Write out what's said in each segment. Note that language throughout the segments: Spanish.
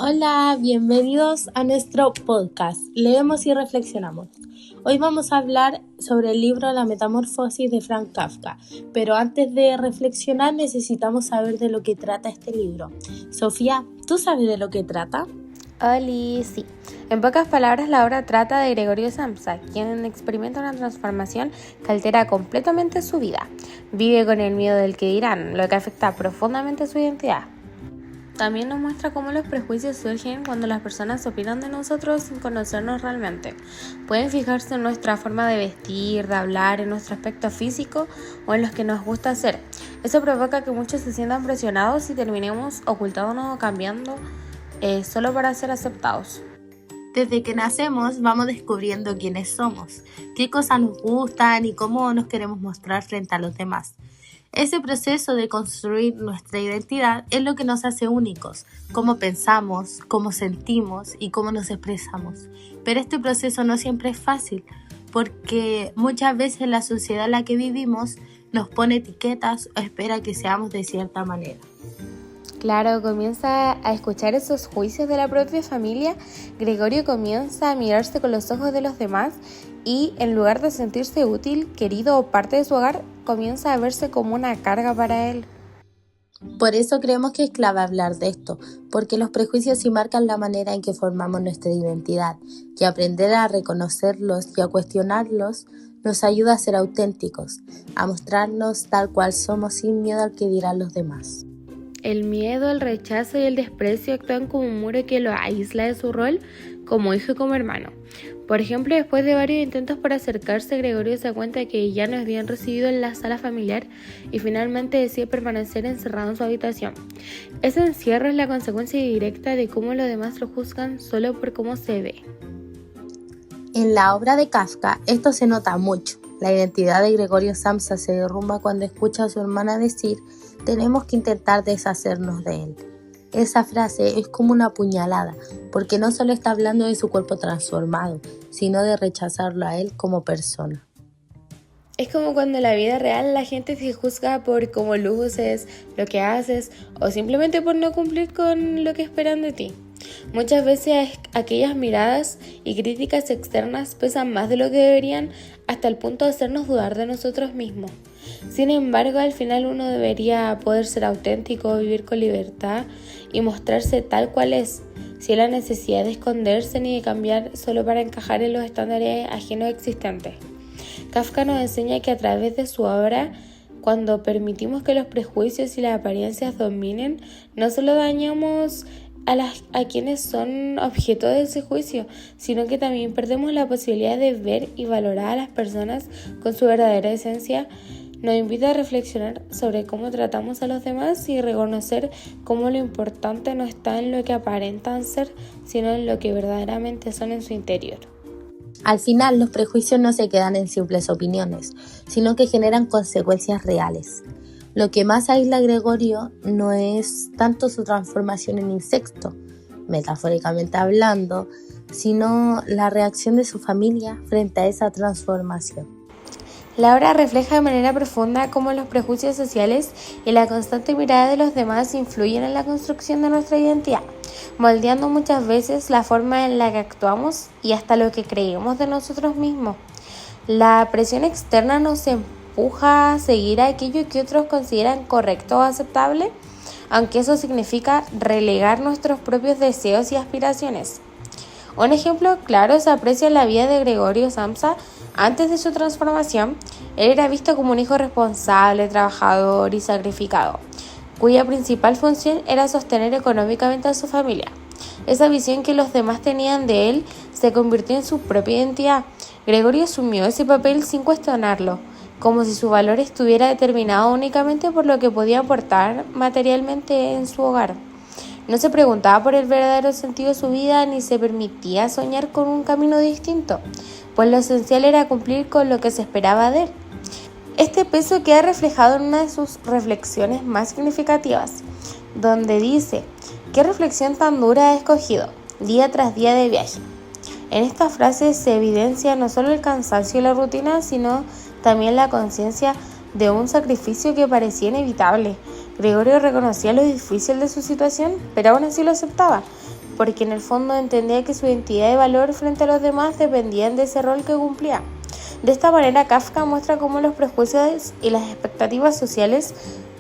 Hola, bienvenidos a nuestro podcast Leemos y Reflexionamos. Hoy vamos a hablar sobre el libro La Metamorfosis de Franz Kafka, pero antes de reflexionar necesitamos saber de lo que trata este libro. Sofía, ¿tú sabes de lo que trata? Oli, sí. En pocas palabras, la obra trata de Gregorio Samsa, quien experimenta una transformación que altera completamente su vida. Vive con el miedo del que dirán, lo que afecta profundamente su identidad. También nos muestra cómo los prejuicios surgen cuando las personas opinan de nosotros sin conocernos realmente. Pueden fijarse en nuestra forma de vestir, de hablar, en nuestro aspecto físico o en los que nos gusta hacer. Eso provoca que muchos se sientan presionados y terminemos ocultándonos o cambiando solo para ser aceptados. Desde que nacemos vamos descubriendo quiénes somos, qué cosas nos gustan y cómo nos queremos mostrar frente a los demás. Ese proceso de construir nuestra identidad es lo que nos hace únicos, cómo pensamos, cómo sentimos y cómo nos expresamos. Pero este proceso no siempre es fácil, porque muchas veces la sociedad en la que vivimos nos pone etiquetas o espera que seamos de cierta manera. Claro, comienza a escuchar esos juicios de la propia familia. Gregorio comienza a mirarse con los ojos de los demás y en lugar de sentirse útil, querido o parte de su hogar, comienza a verse como una carga para él. Por eso creemos que es clave hablar de esto, porque los prejuicios sí marcan la manera en que formamos nuestra identidad, y aprender a reconocerlos y a cuestionarlos nos ayuda a ser auténticos, a mostrarnos tal cual somos sin miedo al que dirán los demás. El miedo, el rechazo y el desprecio actúan como un muro que lo aísla de su rol como hijo y como hermano. Por ejemplo, después de varios intentos por acercarse, Gregorio se da cuenta de que ya no es bien recibido en la sala familiar y finalmente decide permanecer encerrado en su habitación. Ese encierro es la consecuencia directa de cómo los demás lo juzgan solo por cómo se ve. En la obra de Kafka esto se nota mucho. La identidad de Gregorio Samsa se derrumba cuando escucha a su hermana decir: tenemos que intentar deshacernos de él. Esa frase es como una puñalada, porque no solo está hablando de su cuerpo transformado, sino de rechazarlo a él como persona. Es como cuando en la vida real la gente te juzga por cómo luces, lo que haces o simplemente por no cumplir con lo que esperan de ti. Muchas veces aquellas miradas y críticas externas pesan más de lo que deberían hasta el punto de hacernos dudar de nosotros mismos. Sin embargo, al final uno debería poder ser auténtico, vivir con libertad y mostrarse tal cual es, sin la necesidad de esconderse ni de cambiar solo para encajar en los estándares ajenos existentes. Kafka nos enseña que a través de su obra, cuando permitimos que los prejuicios y las apariencias dominen, no solo dañamos a quienes son objeto de ese juicio, sino que también perdemos la posibilidad de ver y valorar a las personas con su verdadera esencia. Nos invita a reflexionar sobre cómo tratamos a los demás y reconocer cómo lo importante no está en lo que aparentan ser, sino en lo que verdaderamente son en su interior. Al final, los prejuicios no se quedan en simples opiniones, sino que generan consecuencias reales. Lo que más aísla a Gregorio no es tanto su transformación en insecto, metafóricamente hablando, sino la reacción de su familia frente a esa transformación. La obra refleja de manera profunda cómo los prejuicios sociales y la constante mirada de los demás influyen en la construcción de nuestra identidad, moldeando muchas veces la forma en la que actuamos y hasta lo que creemos de nosotros mismos. La presión externa nos empuja a seguir aquello que otros consideran correcto o aceptable, aunque eso significa relegar nuestros propios deseos y aspiraciones. Un ejemplo claro se aprecia en la vida de Gregorio Samsa. Antes de su transformación, él era visto como un hijo responsable, trabajador y sacrificado, cuya principal función era sostener económicamente a su familia. Esa visión que los demás tenían de él se convirtió en su propia identidad. Gregorio asumió ese papel sin cuestionarlo, como si su valor estuviera determinado únicamente por lo que podía aportar materialmente en su hogar. No se preguntaba por el verdadero sentido de su vida ni se permitía soñar con un camino distinto, pues lo esencial era cumplir con lo que se esperaba de él. Este peso queda reflejado en una de sus reflexiones más significativas, donde dice: ¿qué reflexión tan dura he escogido, día tras día de viaje? En esta frase se evidencia no solo el cansancio y la rutina, sino también la conciencia de un sacrificio que parecía inevitable. Gregorio reconocía lo difícil de su situación, pero aún así lo aceptaba, porque en el fondo entendía que su identidad y valor frente a los demás dependían de ese rol que cumplía. De esta manera, Kafka muestra cómo los prejuicios y las expectativas sociales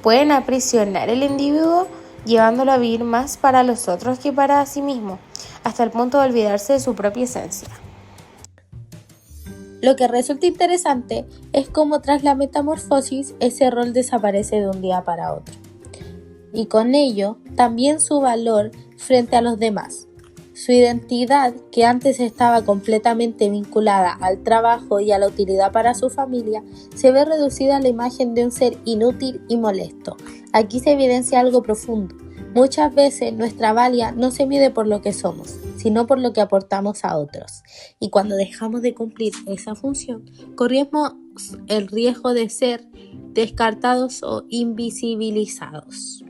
pueden aprisionar al individuo, llevándolo a vivir más para los otros que para sí mismo, hasta el punto de olvidarse de su propia esencia. Lo que resulta interesante es cómo tras la metamorfosis ese rol desaparece de un día para otro. Y con ello también su valor frente a los demás. Su identidad, que antes estaba completamente vinculada al trabajo y a la utilidad para su familia, se ve reducida a la imagen de un ser inútil y molesto. Aquí se evidencia algo profundo. Muchas veces nuestra valía no se mide por lo que somos, sino por lo que aportamos a otros. Y cuando dejamos de cumplir esa función, corremos el riesgo de ser descartados o invisibilizados.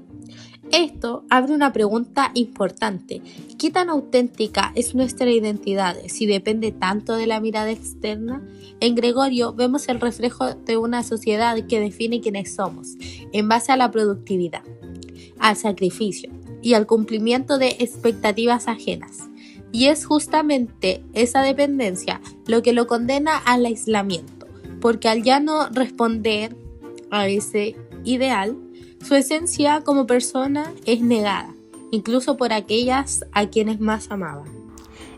Esto abre una pregunta importante. ¿Qué tan auténtica es nuestra identidad si depende tanto de la mirada externa? En Gregorio vemos el reflejo de una sociedad que define quiénes somos, en base a la productividad, al sacrificio y al cumplimiento de expectativas ajenas. Y es justamente esa dependencia lo que lo condena al aislamiento, porque al ya no responder a ese ideal, su esencia como persona es negada, incluso por aquellas a quienes más amaba.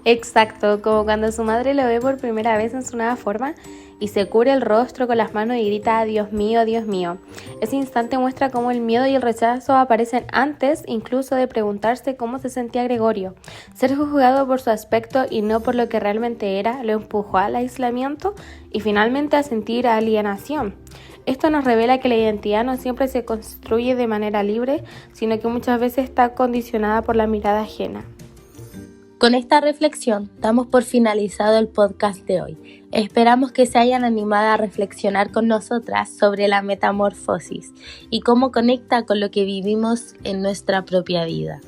Exacto, como cuando su madre lo ve por primera vez en su nueva forma y se cubre el rostro con las manos y grita Dios mío, Dios mío. Ese instante muestra cómo el miedo y el rechazo aparecen antes incluso de preguntarse cómo se sentía Gregorio. Ser juzgado por su aspecto y no por lo que realmente era lo empujó al aislamiento y finalmente a sentir alienación. Esto nos revela que la identidad no siempre se construye de manera libre, sino que muchas veces está condicionada por la mirada ajena. Con esta reflexión damos por finalizado el podcast de hoy. Esperamos que se hayan animado a reflexionar con nosotras sobre la metamorfosis y cómo conecta con lo que vivimos en nuestra propia vida.